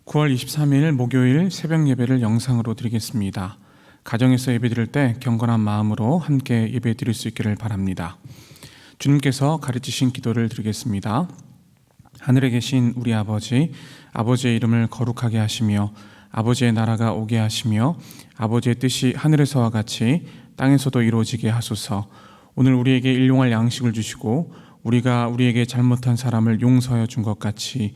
9월 23일 목요일 새벽 예배를 영상으로 드리겠습니다. 가정에서 예배 드릴 때 경건한 마음으로 함께 예배 드릴 수 있기를 바랍니다. 주님께서 가르치신 기도를 드리겠습니다. 하늘에 계신 우리 아버지, 아버지의 이름을 거룩하게 하시며 아버지의 나라가 오게 하시며 아버지의 뜻이 하늘에서와 같이 땅에서도 이루어지게 하소서. 오늘 우리에게 일용할 양식을 주시고 우리가 우리에게 잘못한 사람을 용서하여 준 것 같이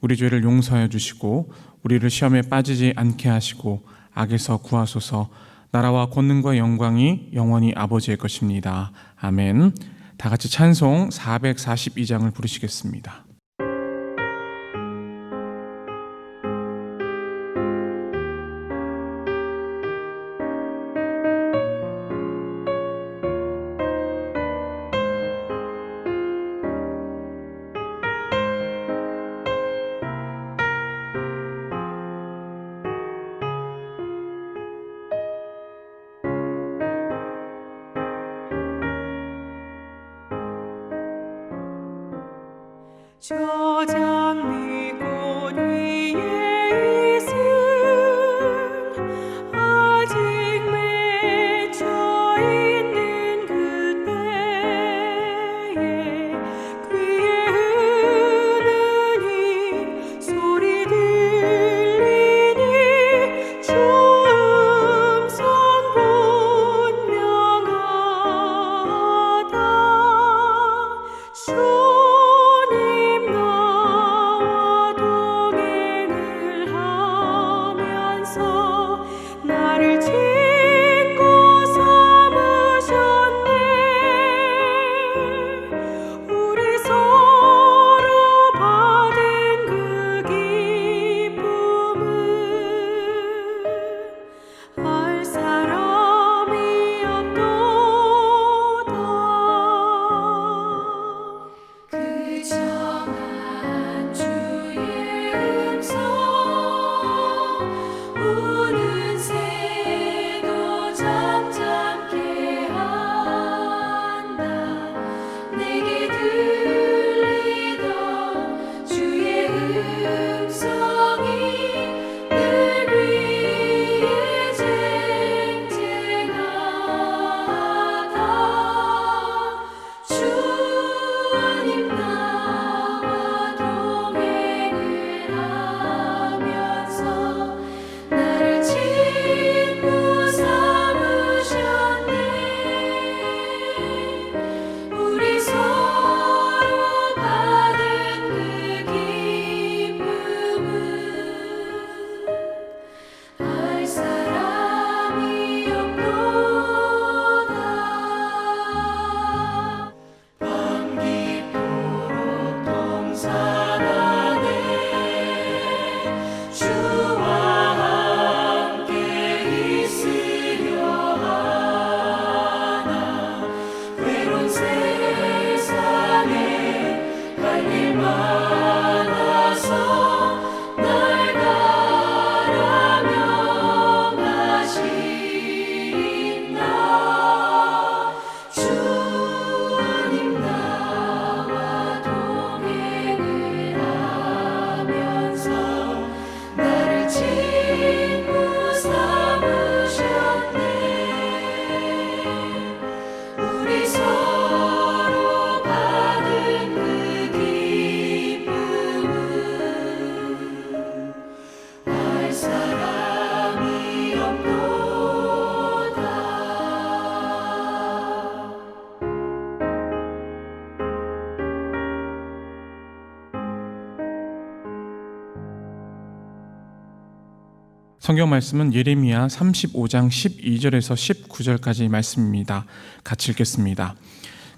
우리 죄를 용서하여 주시고 우리를 시험에 빠지지 않게 하시고 악에서 구하소서. 나라와 권능과 영광이 영원히 아버지의 것입니다. 아멘. 다 같이 찬송 442장을 부르시겠습니다. 저 장미꽃 위에 있음 아직 맺혀 있는 그때에 귀에 흐르는 소리 들리니 주 음성 분명하다. 주님 나와 동행을 하면서 나를 친구 삼으셨네. 우리 서로 받은 그 기쁨은 알 사람이 없도다. 그 정한 주의 음성 우는 새도 잠잠케 한다. 내게 들리던 주의 음성이 늘 위에 쟁쟁하다. 주님 나와 동행을 하면서 나를 친구 삼으셨네. 우리 서로 받은 그 기쁨은 알 사람이 없도다. 밤 깊도록 동산하네. 주와 함께 있으려 하나. 외로운 세상에 갈 일 많아서 날 가라 명하신다. 주님 나와 동행을 하면서 나를 친구 삼으셨네. 우리 서로 받은 그 기쁨은 알 사람이 없도다. 성경 말씀은 예레미야 35장 12절에서 19절까지 말씀입니다. 같이 읽겠습니다.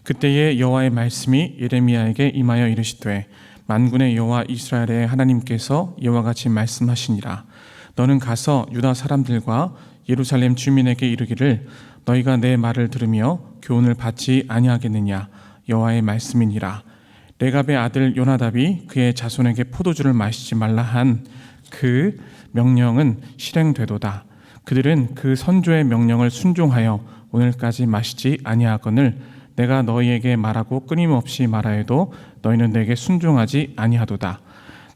그때에 여호와의 말씀이 예레미야에게 임하여 이르시되 만군의 여호와 이스라엘의 하나님께서 이와 같이 말씀하시니라. 너는 가서 유다 사람들과 예루살렘 주민에게 이르기를 너희가 내 말을 들으며 교훈을 받지 아니하겠느냐. 여호와의 말씀이니라. 레갑의 아들 요나답이 그의 자손에게 포도주를 마시지 말라 한 그 명령은 실행되도다. 그들은 그 선조의 명령을 순종하여 오늘까지 마시지 아니하거늘 내가 너희에게 말하고 끊임없이 말하여도 너희는 내게 순종하지 아니하도다.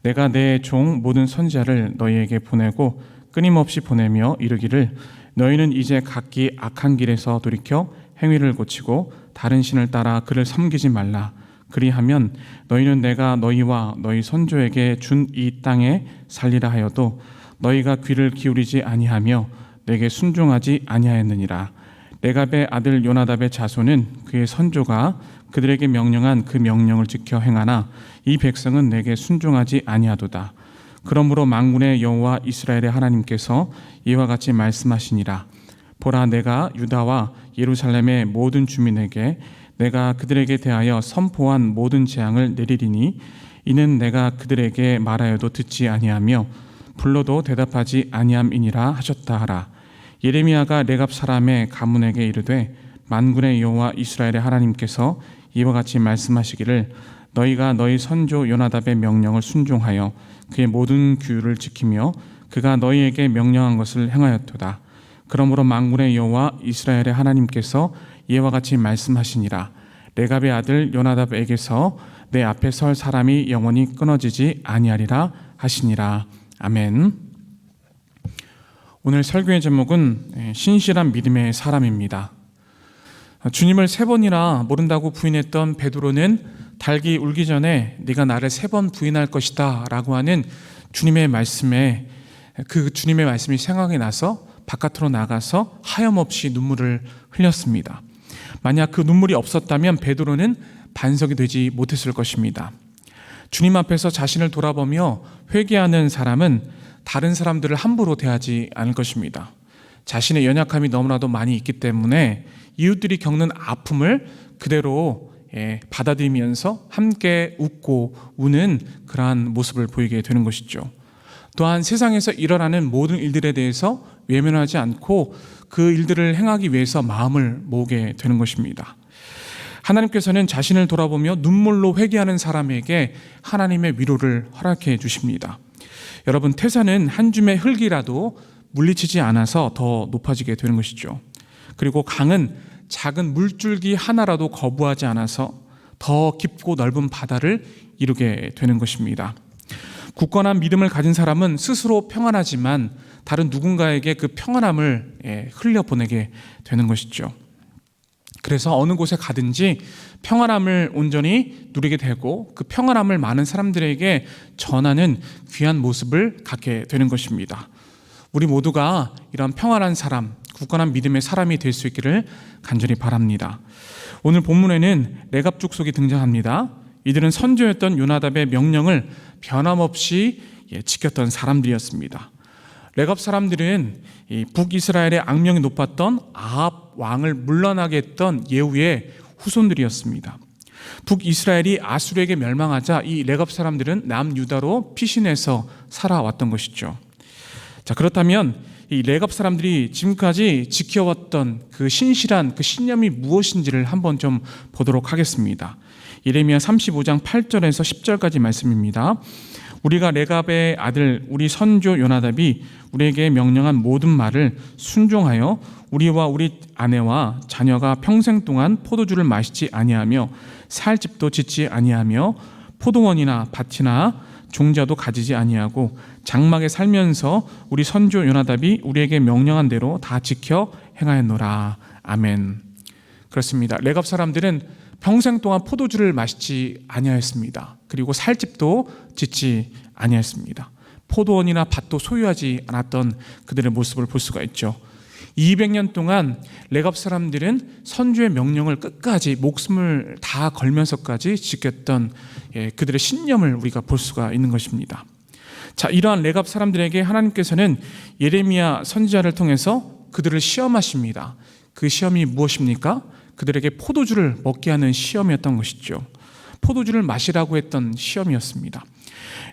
내가 내 종 모든 선지자를 너희에게 보내고 끊임없이 보내며 이르기를 너희는 이제 각기 악한 길에서 돌이켜 행위를 고치고 다른 신을 따라 그를 섬기지 말라. 그리하면 너희는 내가 너희와 너희 선조에게 준 이 땅에 살리라 하여도 너희가 귀를 기울이지 아니하며 내게 순종하지 아니하였느니라. 레갑의 아들 요나답의 자손은 그의 선조가 그들에게 명령한 그 명령을 지켜 행하나 이 백성은 내게 순종하지 아니하도다. 그러므로 만군의 여호와 이스라엘의 하나님께서 이와 같이 말씀하시니라. 보라, 내가 유다와 예루살렘의 모든 주민에게 내가 그들에게 대하여 선포한 모든 재앙을 내리리니 이는 내가 그들에게 말하여도 듣지 아니하며 불러도 대답하지 아니함이니라 하셨다 하라. 예레미야가 레갑 사람의 가문에게 이르되 만군의 여호와 이스라엘의 하나님께서 이와 같이 말씀하시기를 너희가 너희 선조 요나답의 명령을 순종하여 그의 모든 규율을 지키며 그가 너희에게 명령한 것을 행하였도다. 그러므로 만군의 여호와 이스라엘의 하나님께서 이와 같이 말씀하시니라. 레갑의 아들 요나답에게서 내 앞에 설 사람이 영원히 끊어지지 아니하리라 하시니라. 아멘. 오늘 설교의 제목은 신실한 믿음의 사람입니다. 주님을 3번이나 모른다고 부인했던 베드로는 닭이 울기 전에 네가 나를 3번 부인할 것이다 라고 하는 주님의 말씀에 그 주님의 말씀이 생각이 나서 바깥으로 나가서 하염없이 눈물을 흘렸습니다. 만약 그 눈물이 없었다면 베드로는 반석이 되지 못했을 것입니다. 주님 앞에서 자신을 돌아보며 회개하는 사람은 다른 사람들을 함부로 대하지 않을 것입니다. 자신의 연약함이 너무나도 많이 있기 때문에 이웃들이 겪는 아픔을 그대로 받아들이면서 함께 웃고 우는 그러한 모습을 보이게 되는 것이죠. 또한 세상에서 일어나는 모든 일들에 대해서 외면하지 않고 그 일들을 행하기 위해서 마음을 모으게 되는 것입니다. 하나님께서는 자신을 돌아보며 눈물로 회개하는 사람에게 하나님의 위로를 허락해 주십니다. 여러분, 태산은 한 줌의 흙이라도 물리치지 않아서 더 높아지게 되는 것이죠. 그리고 강은 작은 물줄기 하나라도 거부하지 않아서 더 깊고 넓은 바다를 이루게 되는 것입니다. 굳건한 믿음을 가진 사람은 스스로 평안하지만 다른 누군가에게 그 평안함을 흘려보내게 되는 것이죠. 그래서 어느 곳에 가든지 평안함을 온전히 누리게 되고 그 평안함을 많은 사람들에게 전하는 귀한 모습을 갖게 되는 것입니다. 우리 모두가 이런 평안한 사람, 굳건한 믿음의 사람이 될 수 있기를 간절히 바랍니다. 오늘 본문에는 레갑 족속이 등장합니다. 이들은 선조였던 요나답의 명령을 변함없이 지켰던 사람들이었습니다. 레갑 사람들은 북이스라엘의 악명이 높았던 아합 왕을 물러나게 했던 예후의 후손들이었습니다. 북이스라엘이 아수르에게 멸망하자 이 레갑 사람들은 남유다로 피신해서 살아왔던 것이죠. 자, 그렇다면 이 레갑 사람들이 지금까지 지켜왔던 그 신실한 그 신념이 무엇인지를 한번 좀 보도록 하겠습니다. 예레미야 35장 8절에서 10절까지 말씀입니다. 우리가 레갑의 아들 우리 선조 요나답이 우리에게 명령한 모든 말을 순종하여 우리와 우리 아내와 자녀가 평생 동안 포도주를 마시지 아니하며 살 집도 짓지 아니하며 포도원이나 밭이나 종자도 가지지 아니하고 장막에 살면서 우리 선조 요나답이 우리에게 명령한 대로 다 지켜 행하였노라. 아멘. 그렇습니다. 레갑 사람들은 평생 동안 포도주를 마시지 아니하였습니다. 그리고 살 집도 짓지 아니하였습니다. 포도원이나 밭도 소유하지 않았던 그들의 모습을 볼 수가 있죠. 200년 동안 레갑 사람들은 선주의 명령을 끝까지 목숨을 다 걸면서까지 지켰던 그들의 신념을 우리가 볼 수가 있는 것입니다. 자, 이러한 레갑 사람들에게 하나님께서는 예레미야 선지자를 통해서 그들을 시험하십니다. 그 시험이 무엇입니까? 그들에게 포도주를 먹게 하는 시험이었던 것이죠. 포도주를 마시라고 했던 시험이었습니다.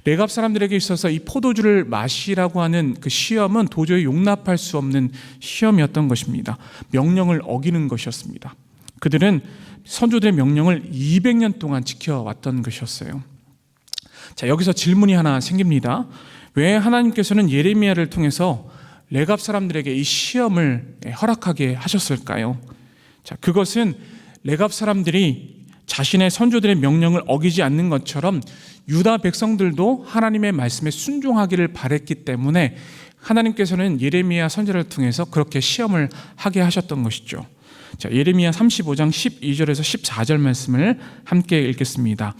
레갑 사람들에게 있어서 이 포도주를 마시라고 하는 그 시험은 도저히 용납할 수 없는 시험이었던 것입니다. 명령을 어기는 것이었습니다. 그들은 선조들의 명령을 200년 동안 지켜왔던 것이었어요. 자, 여기서 질문이 하나 생깁니다. 왜 하나님께서는 예레미야를 통해서 레갑 사람들에게 이 시험을 허락하게 하셨을까요? 자, 그것은 레갑 사람들이 자신의 선조들의 명령을 어기지 않는 것처럼 유다 백성들도 하나님의 말씀에 순종하기를 바랬기 때문에 하나님께서는 예레미야 선지자를 통해서 그렇게 시험을 하게 하셨던 것이죠. 자, 예레미야 35장 12절에서 14절 말씀을 함께 읽겠습니다.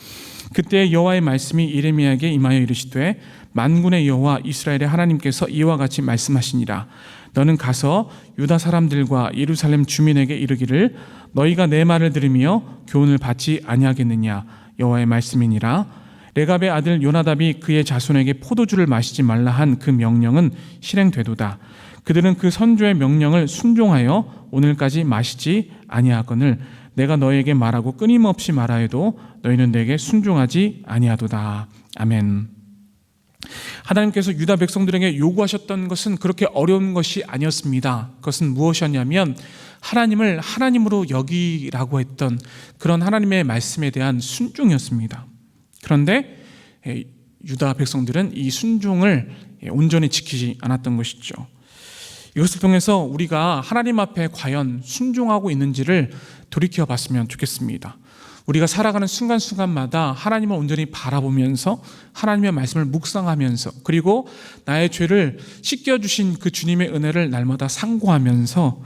그때 여호와의 말씀이 예레미야에게 임하여 이르시되 만군의 여호와 이스라엘의 하나님께서 이와 같이 말씀하시니라. 너는 가서 유다 사람들과 예루살렘 주민에게 이르기를 너희가 내 말을 들으며 교훈을 받지 아니하겠느냐. 여호와의 말씀이니라. 레갑의 아들 요나답이 그의 자손에게 포도주를 마시지 말라 한 그 명령은 실행되도다. 그들은 그 선조의 명령을 순종하여 오늘까지 마시지 아니하거늘 내가 너에게 말하고 끊임없이 말하여도 너희는 내게 순종하지 아니하도다. 아멘. 하나님께서 유다 백성들에게 요구하셨던 것은 그렇게 어려운 것이 아니었습니다. 그것은 무엇이었냐면 하나님을 하나님으로 여기라고 했던 그런 하나님의 말씀에 대한 순종이었습니다. 그런데 유다 백성들은 이 순종을 온전히 지키지 않았던 것이죠. 이것을 통해서 우리가 하나님 앞에 과연 순종하고 있는지를 돌이켜 봤으면 좋겠습니다. 우리가 살아가는 순간순간마다 하나님을 온전히 바라보면서 하나님의 말씀을 묵상하면서 그리고 나의 죄를 씻겨주신 그 주님의 은혜를 날마다 상고하면서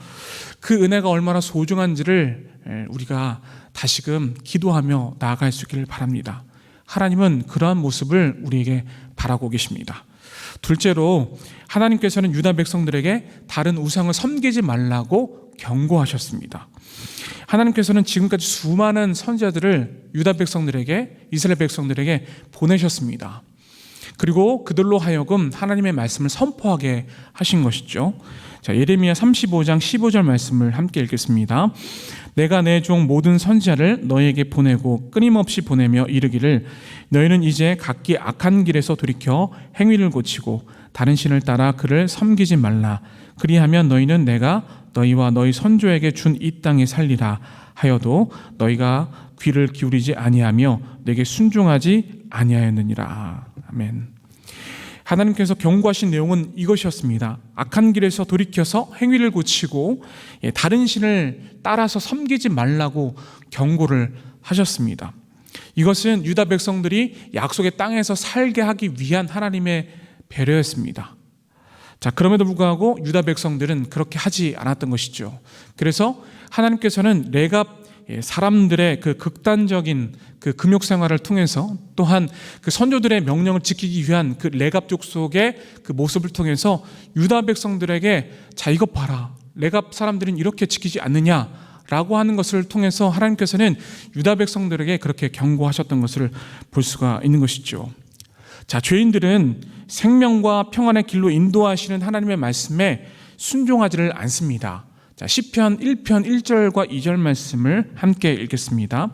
그 은혜가 얼마나 소중한지를 우리가 다시금 기도하며 나아갈 수 있기를 바랍니다. 하나님은 그러한 모습을 우리에게 바라고 계십니다. 둘째로 하나님께서는 유다 백성들에게 다른 우상을 섬기지 말라고 경고하셨습니다. 하나님께서는 지금까지 수많은 선지자들을 유다 백성들에게 이스라엘 백성들에게 보내셨습니다. 그리고 그들로 하여금 하나님의 말씀을 선포하게 하신 것이죠. 자, 예레미야 35장 15절 말씀을 함께 읽겠습니다. 내가 내 종 모든 선지자를 너에게 보내고 끊임없이 보내며 이르기를 너희는 이제 각기 악한 길에서 돌이켜 행위를 고치고 다른 신을 따라 그를 섬기지 말라. 그리하면 너희는 내가 너희와 너희 선조에게 준 이 땅에 살리라 하여도 너희가 귀를 기울이지 아니하며 내게 순종하지 아니하였느니라. 아멘. 하나님께서 경고하신 내용은 이것이었습니다. 악한 길에서 돌이켜서 행위를 고치고 다른 신을 따라서 섬기지 말라고 경고를 하셨습니다. 이것은 유다 백성들이 약속의 땅에서 살게 하기 위한 하나님의 배려였습니다. 자, 그럼에도 불구하고 유다 백성들은 그렇게 하지 않았던 것이죠. 그래서 하나님께서는 레갑 사람들의 그 극단적인 그 금욕 생활을 통해서 또한 그 선조들의 명령을 지키기 위한 그 레갑 족속의 그 모습을 통해서 유다 백성들에게 자, 이것 봐라. 레갑 사람들은 이렇게 지키지 않느냐라고 하는 것을 통해서 하나님께서는 유다 백성들에게 그렇게 경고하셨던 것을 볼 수가 있는 것이죠. 자, 죄인들은 생명과 평안의 길로 인도하시는 하나님의 말씀에 순종하지를 않습니다. 자, 시편 1편 1절과 2절 말씀을 함께 읽겠습니다.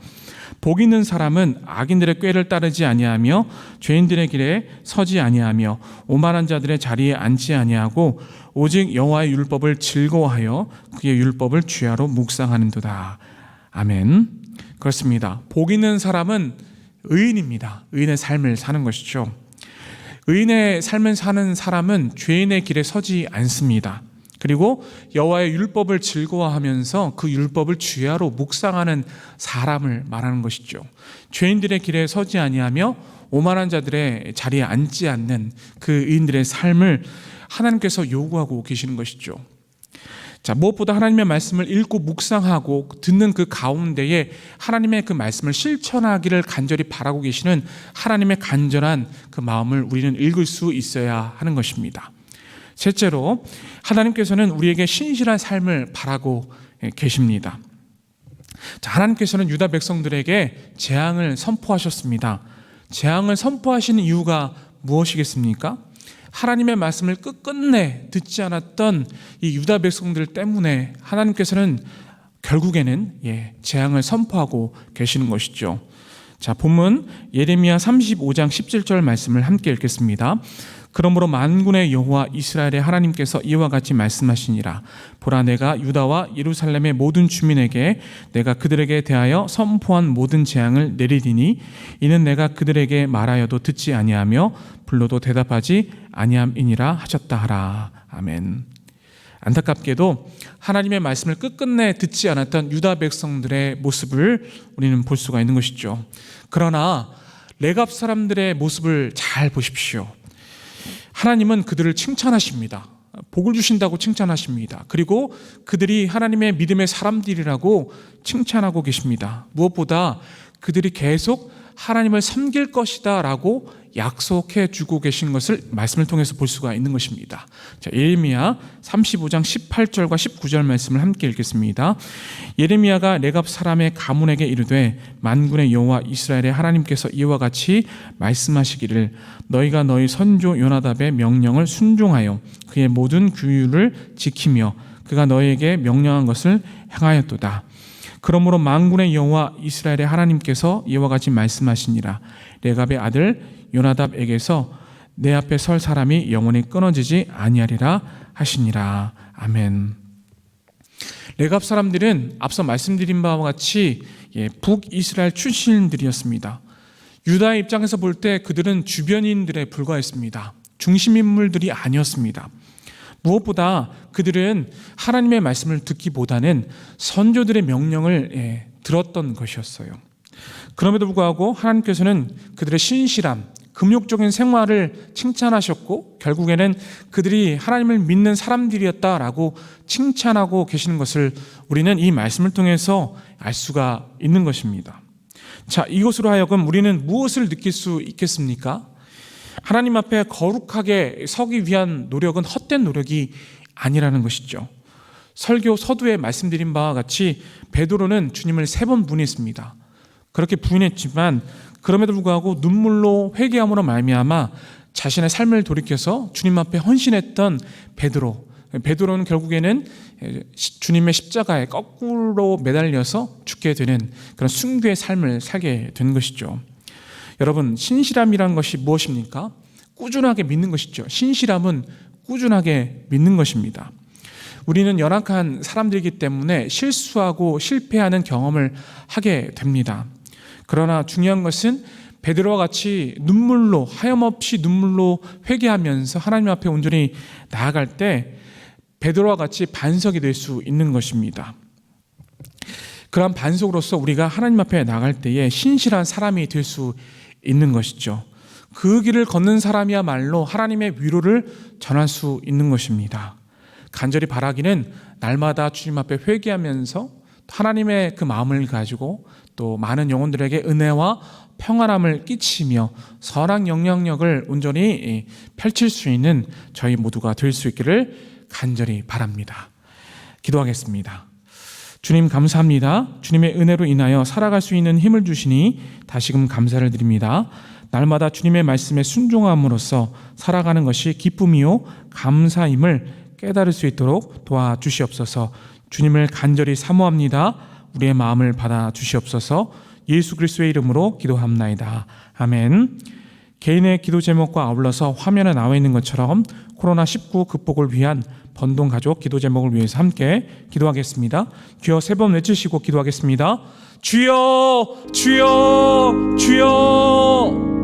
복 있는 사람은 악인들의 꾀를 따르지 아니하며 죄인들의 길에 서지 아니하며 오만한 자들의 자리에 앉지 아니하고 오직 여호와의 율법을 즐거워하여 그의 율법을 주야로 묵상하는도다. 아멘. 그렇습니다. 복 있는 사람은 의인입니다. 의인의 삶을 사는 것이죠. 의인의 삶을 사는 사람은 죄인의 길에 서지 않습니다. 그리고 여호와의 율법을 즐거워하면서 그 율법을 주야로 묵상하는 사람을 말하는 것이죠. 죄인들의 길에 서지 아니하며 오만한 자들의 자리에 앉지 않는 그 의인들의 삶을 하나님께서 요구하고 계시는 것이죠. 자, 무엇보다 하나님의 말씀을 읽고 묵상하고 듣는 그 가운데에 하나님의 그 말씀을 실천하기를 간절히 바라고 계시는 하나님의 간절한 그 마음을 우리는 읽을 수 있어야 하는 것입니다. 셋째로 하나님께서는 우리에게 신실한 삶을 바라고 계십니다. 자, 하나님께서는 유다 백성들에게 재앙을 선포하셨습니다. 재앙을 선포하시는 이유가 무엇이겠습니까? 하나님의 말씀을 끝끝내 듣지 않았던 이 유다 백성들 때문에 하나님께서는 결국에는 재앙을 선포하고 계시는 것이죠. 자, 본문 예레미야 35장 17절 말씀을 함께 읽겠습니다. 그러므로 만군의 여호와 이스라엘의 하나님께서 이와 같이 말씀하시니라. 보라, 내가 유다와 예루살렘의 모든 주민에게 내가 그들에게 대하여 선포한 모든 재앙을 내리리니 이는 내가 그들에게 말하여도 듣지 아니하며 불러도 대답하지 아니함이니라 하셨다 하라. 아멘. 안타깝게도 하나님의 말씀을 끝끝내 듣지 않았던 유다 백성들의 모습을 우리는 볼 수가 있는 것이죠. 그러나 레갑 사람들의 모습을 잘 보십시오. 하나님은 그들을 칭찬하십니다. 복을 주신다고 칭찬하십니다. 그리고 그들이 하나님의 믿음의 사람들이라고 칭찬하고 계십니다. 무엇보다 그들이 계속 하나님을 섬길 것이다 라고 약속해 주고 계신 것을 말씀을 통해서 볼 수가 있는 것입니다. 자, 예레미야 35장 18절과 19절 말씀을 함께 읽겠습니다. 예레미야가 레갑 사람의 가문에게 이르되 만군의 여호와 이스라엘의 하나님께서 이와 같이 말씀하시기를 너희가 너희 선조 요나답의 명령을 순종하여 그의 모든 규율을 지키며 그가 너희에게 명령한 것을 행하였도다. 그러므로 만군의 여호와 이스라엘의 하나님께서 이와 같이 말씀하시니라 레갑의 아들 요나답에게서 내 앞에 설 사람이 영원히 끊어지지 아니하리라 하시니라. 아멘. 레갑 사람들은 앞서 말씀드린 바와 같이 북이스라엘 출신들이었습니다. 유다의 입장에서 볼 때 그들은 주변인들에 불과했습니다. 중심인물들이 아니었습니다. 무엇보다 그들은 하나님의 말씀을 듣기보다는 선조들의 명령을 들었던 것이었어요. 그럼에도 불구하고 하나님께서는 그들의 신실함, 금욕적인 생활을 칭찬하셨고 결국에는 그들이 하나님을 믿는 사람들이었다라고 칭찬하고 계시는 것을 우리는 이 말씀을 통해서 알 수가 있는 것입니다. 자, 이것으로 하여금 우리는 무엇을 느낄 수 있겠습니까? 하나님 앞에 거룩하게 서기 위한 노력은 헛된 노력이 아니라는 것이죠. 설교 서두에 말씀드린 바와 같이 베드로는 주님을 3번 부인했습니다. 그렇게 부인했지만 그럼에도 불구하고 눈물로 회개함으로 말미암아 자신의 삶을 돌이켜서 주님 앞에 헌신했던 베드로는 결국에는 주님의 십자가에 거꾸로 매달려서 죽게 되는 그런 순교의 삶을 살게 된 것이죠. 여러분, 신실함이란 것이 무엇입니까? 꾸준하게 믿는 것이죠. 신실함은 꾸준하게 믿는 것입니다. 우리는 연약한 사람들이기 때문에 실수하고 실패하는 경험을 하게 됩니다. 그러나 중요한 것은 베드로와 같이 하염없이 눈물로 회개하면서 하나님 앞에 온전히 나아갈 때 베드로와 같이 반석이 될 수 있는 것입니다. 그러한 반석으로서 우리가 하나님 앞에 나갈 때에 신실한 사람이 될 수 있는 것이죠. 그 길을 걷는 사람이야말로 하나님의 위로를 전할 수 있는 것입니다. 간절히 바라기는 날마다 주님 앞에 회개하면서 하나님의 그 마음을 가지고 또 많은 영혼들에게 은혜와 평안함을 끼치며 선한 영향력을 온전히 펼칠 수 있는 저희 모두가 될 수 있기를 간절히 바랍니다. 기도하겠습니다. 주님 감사합니다. 주님의 은혜로 인하여 살아갈 수 있는 힘을 주시니 다시금 감사를 드립니다. 날마다 주님의 말씀에 순종함으로써 살아가는 것이 기쁨이요 감사임을 깨달을 수 있도록 도와주시옵소서. 주님을 간절히 사모합니다. 우리의 마음을 받아주시옵소서. 예수 그리스도의 이름으로 기도합나이다. 아멘. 개인의 기도 제목과 아울러서 화면에 나와 있는 것처럼 코로나19 극복을 위한 번동가족 기도 제목을 위해서 함께 기도하겠습니다. 주여 3번 외치시고 기도하겠습니다. 주여 주여 주여.